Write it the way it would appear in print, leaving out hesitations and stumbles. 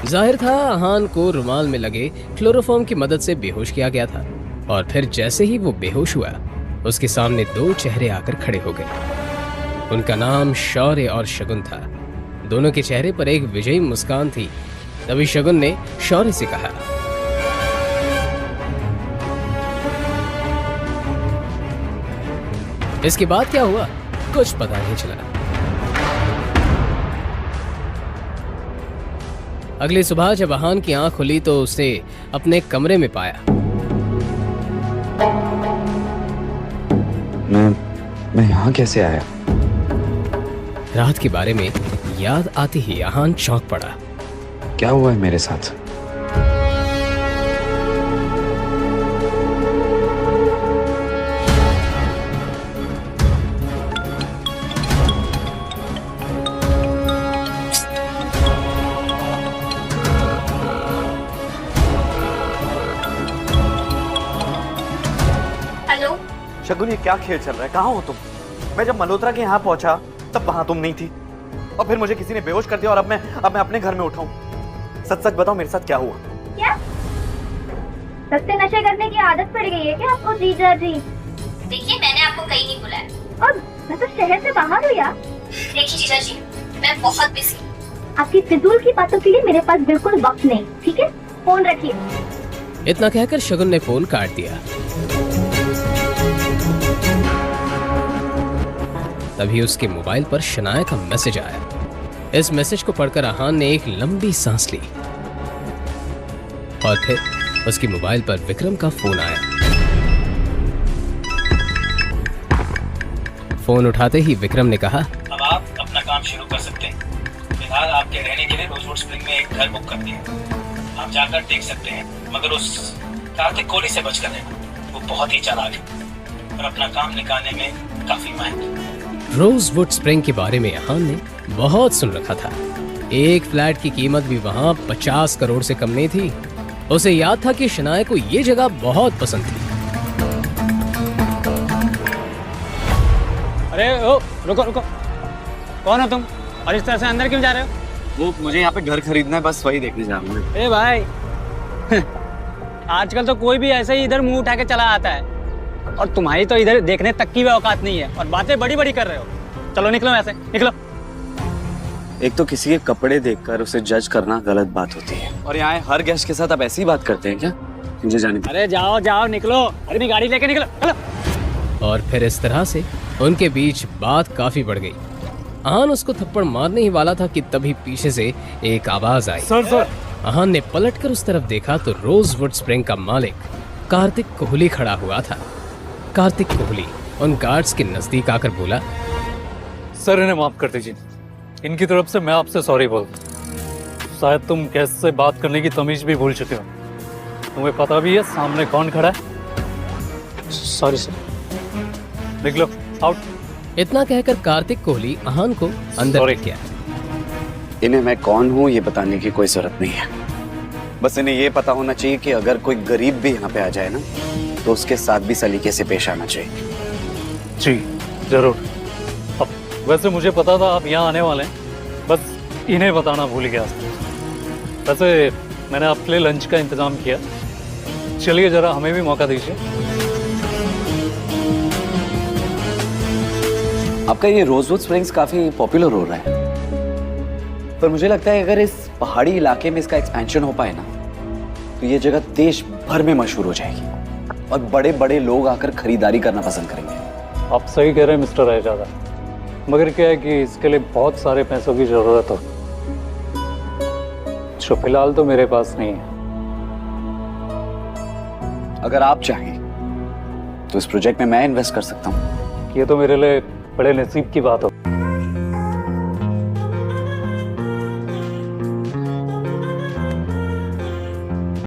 जाहिर था अहान को रुमाल में लगे क्लोरोफॉर्म की मदद से बेहोश किया गया था और फिर जैसे ही वो बेहोश हुआ उसके सामने दो चेहरे आकर खड़े हो गए। उनका नाम शौर्य और शगुन था। दोनों के चेहरे पर एक विजयी मुस्कान थी। तभी शगुन ने शौर्य से कहा, इसके बाद क्या हुआ कुछ पता नहीं चला। अगली सुबह जब अहान की आंख खुली तो उसे अपने कमरे में पाया। मैं यहाँ कैसे आया? रात के बारे में याद आती ही अहान चौंक पड़ा। क्या हुआ है मेरे साथ? शगुन, ये क्या खेल चल रहा है? कहाँ हो तुम? मैं जब मल्होत्रा के यहाँ पहुंचा तब वहां तुम नहीं थी और फिर मुझे किसी ने बेहोश कर दिया और अब मैं अपने घर में उठाऊं। सच सच बताओ मेरे साथ क्या हुआ? क्या सस्ते नशे करने की आदत पड़ गई है क्या आपको जीजा जी? देखिए, मैंने आपको कहीं नहीं बुलाया और मैं तो शहर से बाहर हूँ यार। देखिए जीजा जी, मैं बहुत बिजी। आपकी फिजूल की बातों के लिए मेरे पास बिल्कुल वक्त नहीं, ठीक है? फोन रखिए। इतना कहकर शगुन ने फोन काट दिया। तभी उसके मोबाइल पर शनाया का मैसेज आया। इस मैसेज को पढ़कर अहान ने एक लंबी सांस ली और फिर उसके मोबाइल पर विक्रम का फोन आया। फोन उठाते ही विक्रम ने कहा, अब आप अपना काम शुरू कर सकते हैं। फिलहाल आपके रहने के लिए रोजवुड स्प्रिंग में एक घर बुक कर दिया। आप जाकर देख सकते हैं, मगर उस कार्तिक कोहली से बचकर रहना। वो बहुत ही चालाक है और अपना काम निकालने में काफी माहिर। रोजवुड स्प्रिंग के बारे में अहान ने बहुत सुन रखा था। एक फ्लैट की कीमत भी वहां 50 करोड़ से कम नहीं थी। उसे याद था कि शनाया को ये जगह बहुत पसंद थी। अरे ओ, रुको रुको, कौन हो तुम और इस तरह से अंदर क्यों जा रहे हो? वो मुझे यहाँ पे घर खरीदना है, बस वही देखने जा रहा हूँ। ए भाई आजकल तो कोई भी ऐसे ही इधर मुंह उठा के चला आता है और तुम्हारी तो इधर देखने तक की भी औकात नहीं है और बातें बड़ी बड़ी कर रहे हो। चलो निकलो ऐसे, निकलो। एक तो किसी के कपड़े देखकर उसे जज करना गलत बात होती है और यहाँ हर गेस्ट के साथ आप ऐसी बात करते हैं क्या? मुझे जाने दो। अरे जाओ जाओ, निकलो। अरे मैं गाड़ी लेके निकलो, चलो। और फिर इस तरह से उनके बीच बात काफी बढ़ गई। अहान उसको थप्पड़ मारने ही वाला था कि तभी पीछे से एक आवाज आई। सर। अहान ने पलटकर उस तरफ देखा तो रोजवुड स्प्रिंग का मालिक कार्तिक कोहली खड़ा हुआ था। कार्तिक कोहली उन गार्ड्स के नजदीक आकर बोला, सर इन्हें माफ कर दीजिए, इनकी तरफ से मैं आपसे सॉरी बोलता। शायद तुम गेस्ट से बात करने की तमीज भी भूल चुके हो। तुम्हें पता भी है सामने कौन खड़ा है? Sorry sir. निकलो, आउट। इतना कहकर कार्तिक कोहली अहान को अंदर ले गया। इन्हें मैं कौन हूँ ये बताने की कोई जरूरत नहीं है। बस इन्हें ये पता होना चाहिए कि अगर कोई गरीब भी यहाँ पे आ जाए ना तो उसके साथ भी सलीके से पेश आना चाहिए। जी जरूर। अब वैसे मुझे पता था आप यहाँ आने वाले हैं, बस इन्हें बताना भूल गया। वैसे मैंने आपके लिए लंच का इंतजाम किया। चलिए जरा हमें भी मौका दीजिए। आपका ये रोजवुड स्प्रिंग्स काफी पॉपुलर हो रहा है, पर मुझे लगता है अगर इस पहाड़ी इलाके में इसका एक्सपेंशन हो पाए ना तो ये जगह देश भर में मशहूर हो जाएगी और बड़े बड़े लोग आकर खरीदारी करना पसंद करेंगे। आप सही कह रहे हैं मिस्टर रायजादा, मगर क्या है कि इसके लिए बहुत सारे पैसों की जरूरत हो जो फिलहाल तो मेरे पास नहीं है। अगर आप चाहें तो इस प्रोजेक्ट में मैं इन्वेस्ट कर सकता हूँ। ये तो मेरे लिए बड़े नसीब की बात हो।